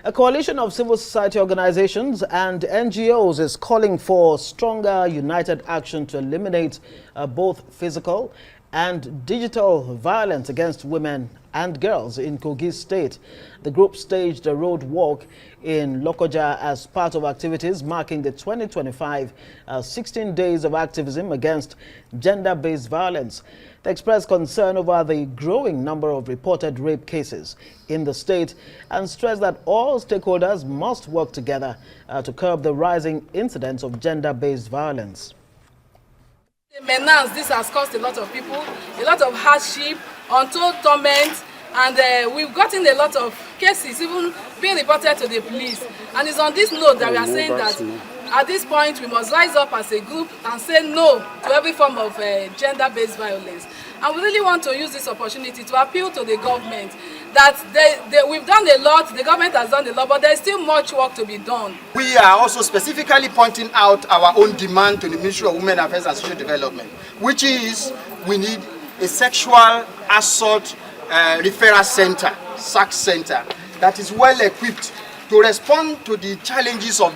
A coalition of civil society organizations and NGOs is calling for stronger united action to eliminate both physical and digital violence against women and girls in Kogi State. The group staged a road walk in Lokoja as part of activities marking the 2025 16 days of activism against gender-based violence. They expressed concern over the growing number of reported rape cases in the state and stressed that all stakeholders must work together to curb the rising incidence of gender-based violence. Menace, this has caused a lot of people, a lot of hardship, untold torment, and we've gotten a lot of cases even being reported to the police. And it's on this note that we are saying that at this point we must rise up as a group and say no to every form of gender-based violence. And we really want to use this opportunity to appeal to the government that we've done a lot, the government has done a lot, but there's still much work to be done. We are also specifically pointing out our own demand to the Ministry of Women Affairs and Social Development, which is we need a sexual assault referral center, SAC center, that is well equipped to respond to the challenges of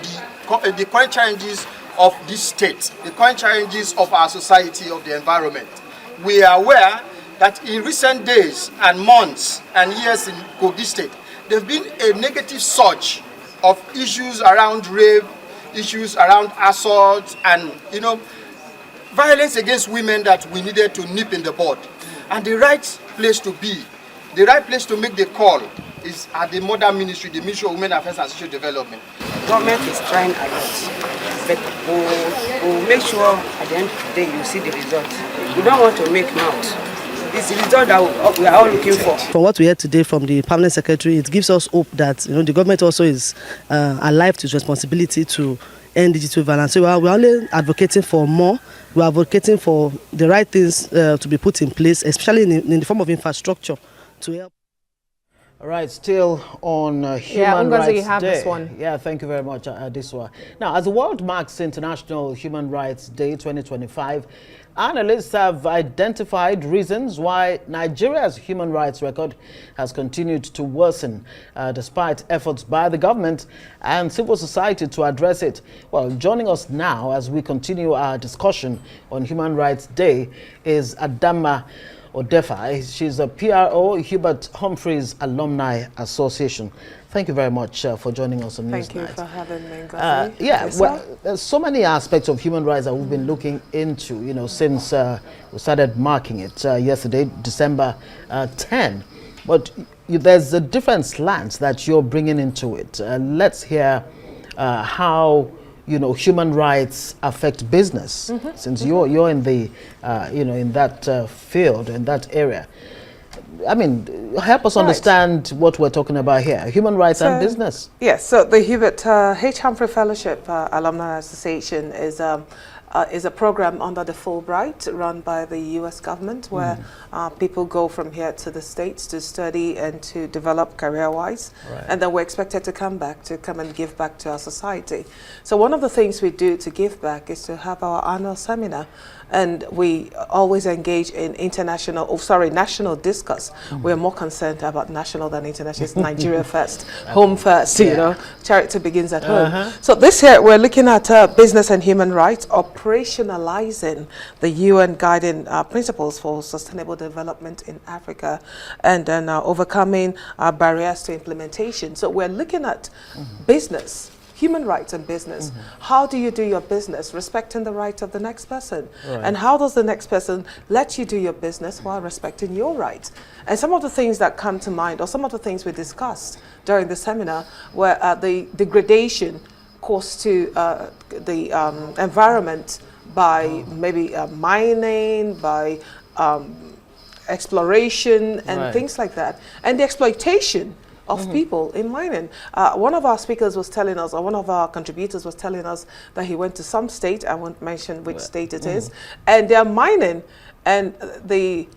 the current challenges of this state, the current challenges of our society, of the environment. We are aware that in recent days and months and years in Kogi State, there have been a negative surge of issues around rape, issues around assault, and violence against women that we needed to nip in the bud. And the right place to be, the right place to make the call is at the Mother Ministry, the Ministry of Women Affairs and Social Development. Government is trying a lot, but we'll make sure at the end of the day you see the result. We don't want to make mouth. It's the result that we are all looking for. From what we heard today from the permanent secretary, it gives us hope that the government also is alive to its responsibility to end digital violence. So we're only advocating for more. We're advocating for the right things to be put in place, especially in the form of infrastructure to help. All right, still on Human Rights you have Day. This one. Yeah, thank you very much, Adiswa. Now, as the world marks International Human Rights Day 2025, analysts have identified reasons why Nigeria's human rights record has continued to worsen despite efforts by the government and civil society to address it. Well, joining us now as we continue our discussion on Human Rights Day is Adama Odefa. She's a PRO, Hubert Humphreys Alumni Association. Thank you very much for joining us on Newsnight. Thank you for having me, yes, well, there's so many aspects of human rights that we've been looking into, since we started marking it yesterday, December 10. But there's a different slant that you're bringing into it. Let's hear how human rights affect business, since you're in the in that field, in that area. I mean, help us understand what we're talking about here, human rights and business. Yes, so the Hubert H. Humphrey Fellowship Alumni Association is a program under the Fulbright run by the U.S. government where people go from here to the States to study and to develop career-wise. Right. And then we're expected to come and give back to our society. So one of the things we do to give back is to have our annual seminar. And we always engage in national discourse. We're more concerned about national than international. It's Nigeria first, home first, charity begins at home. So this year we're looking at business and human rights, operationalizing the UN guiding principles for sustainable development in Africa, and then overcoming barriers to implementation. So we're looking at business, human rights and business. How do you do your business respecting the right of the next person? Right. And how does the next person let you do your business while respecting your rights? And some of the things that come to mind, or some of the things we discussed during the seminar, were the degradation caused to the environment by maybe mining, by exploration and things like that, and the exploitation of people in mining. One of our speakers was telling us, or one of our contributors was telling us that he went to some state, I won't mention which state it is, and they're mining, and the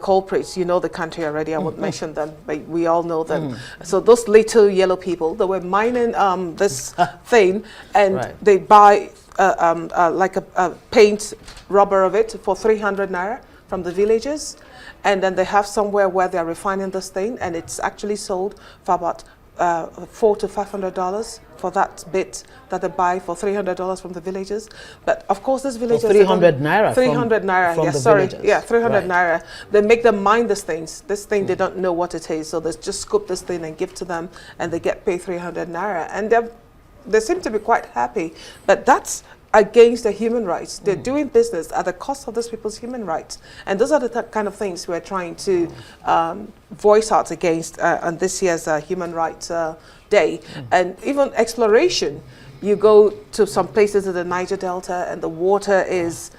culprits, the country already, I won't mention them, but we all know them. So those little yellow people, they were mining this thing, and they buy like a paint rubber of it for 300 naira from the villagers. And then they have somewhere where they're refining this thing, and it's actually sold for about $400 to $500 for that bit that they buy for $300 from the villagers. But of course, this villagers 300 naira. 300 naira. From Yeah, the sorry. villagers. Yeah, 300 Right. naira. They make them mind these things. This thing they don't know what it is, so they just scoop this thing and give to them, and they get paid 300 naira, and they seem to be quite happy. But that's against the human rights. They're doing business at the cost of those people's human rights. And those are the kind of things we're trying to voice out against on this year's Human Rights Day. And even exploration. You go to some places in the Niger Delta and the water is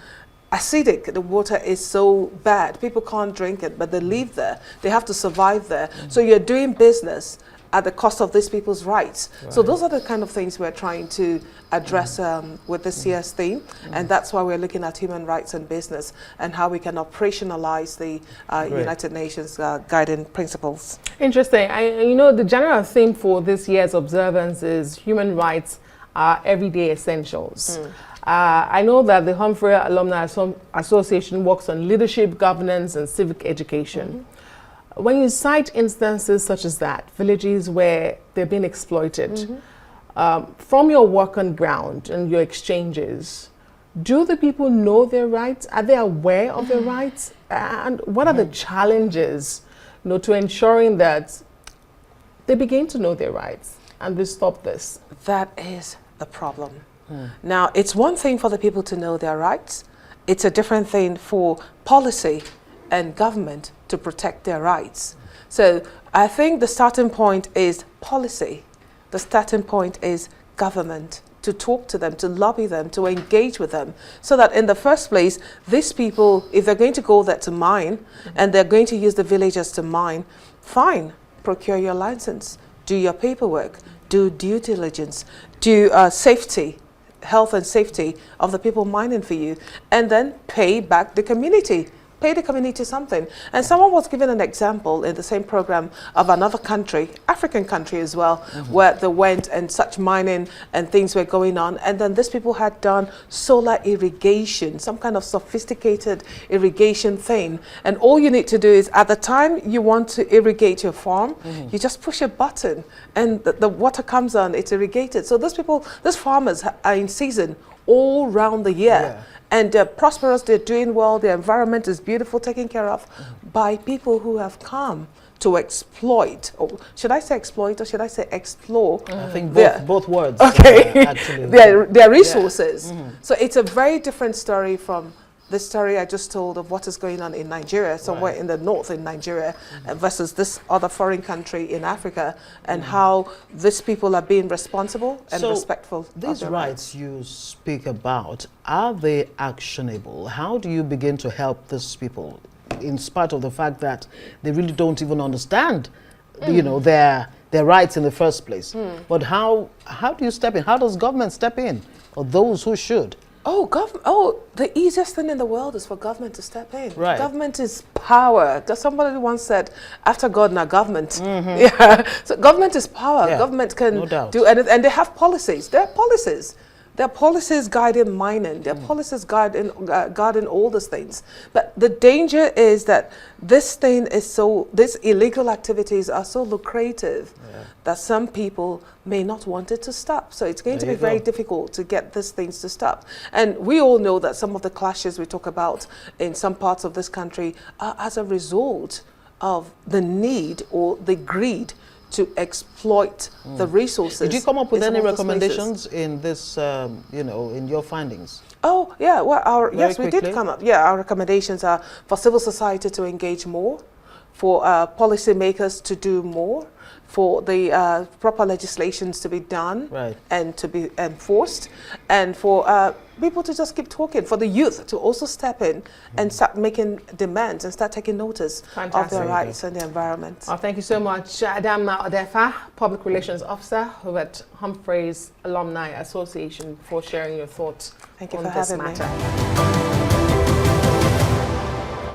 acidic. The water is so bad. People can't drink it, but they live there. They have to survive there. So you're doing business at the cost of these people's rights. Right. So those are the kind of things we're trying to address with this year's theme, and that's why we're looking at human rights and business and how we can operationalize the United Nations guiding principles. Interesting. You know, the general theme for this year's observance is human rights are everyday essentials. I know that the Humphrey Alumni Association works on leadership, governance, and civic education. When you cite instances such as that, villages where they're being exploited, from your work on ground and your exchanges, do the people know their rights? Are they aware of their rights? And what are the challenges, you know, to ensuring that they begin to know their rights and they stop this? That is the problem. Now, it's one thing for the people to know their rights. It's a different thing for policy and government to protect their rights. So I think the starting point is policy. The starting point is government, to talk to them, to lobby them, to engage with them, so that in the first place, these people, if they're going to go there to mine and they're going to use the villagers to mine, fine, procure your license, do your paperwork, do due diligence, do safety, health and safety of the people mining for you, and then pay back the community. Pay the community something. And someone was given an example in the same program of another country, African country as well, where they went and such mining and things were going on. And then these people had done solar irrigation, some kind of sophisticated irrigation thing. And all you need to do is, at the time you want to irrigate your farm, you just push a button and the water comes on, it's irrigated. So these people, these farmers are in season all round the year. And they're prosperous, they're doing well, the environment is beautiful, taken care of by people who have come to exploit. Or should I say exploit or should I say explore? I think both words. Okay. Actually, their resources. So it's a very different story from the story I just told of what is going on in Nigeria, somewhere in the north in Nigeria, versus this other foreign country in Africa, and how these people are being responsible and respectful. These rights you speak about, are they actionable? How do you begin to help these people, in spite of the fact that they really don't even understand, you know, their rights in the first place? But how do you step in? How does government step in, or those who should? The easiest thing in the world is for government to step in. Right. Government is power. Somebody once said, after God, now government. Yeah. So government is power. Yeah, government can no do anything. And they have policies. There are policies. There are policies guiding mining. There are policies guiding all these things. But the danger is that this thing is these illegal activities are so lucrative that some people may not want it to stop. So it's going to be very difficult to get these things to stop. And we all know that some of the clashes we talk about in some parts of this country are as a result of the need or the greed to exploit the resources. Did you come up with any recommendations in this, you know, in your findings? Oh, yeah. Well, yes, we quickly. did come up. Yeah, our recommendations are for civil society to engage more, for policymakers to do more, for the proper legislations to be done and to be enforced, and for people to just keep talking, for the youth to also step in and start making demands and start taking notice of their rights and the environment. Oh, thank you so much, Adamna Odefa, Public Relations Officer at Humphreys Alumni Association, for sharing your thoughts Thank you on for this having matter. me.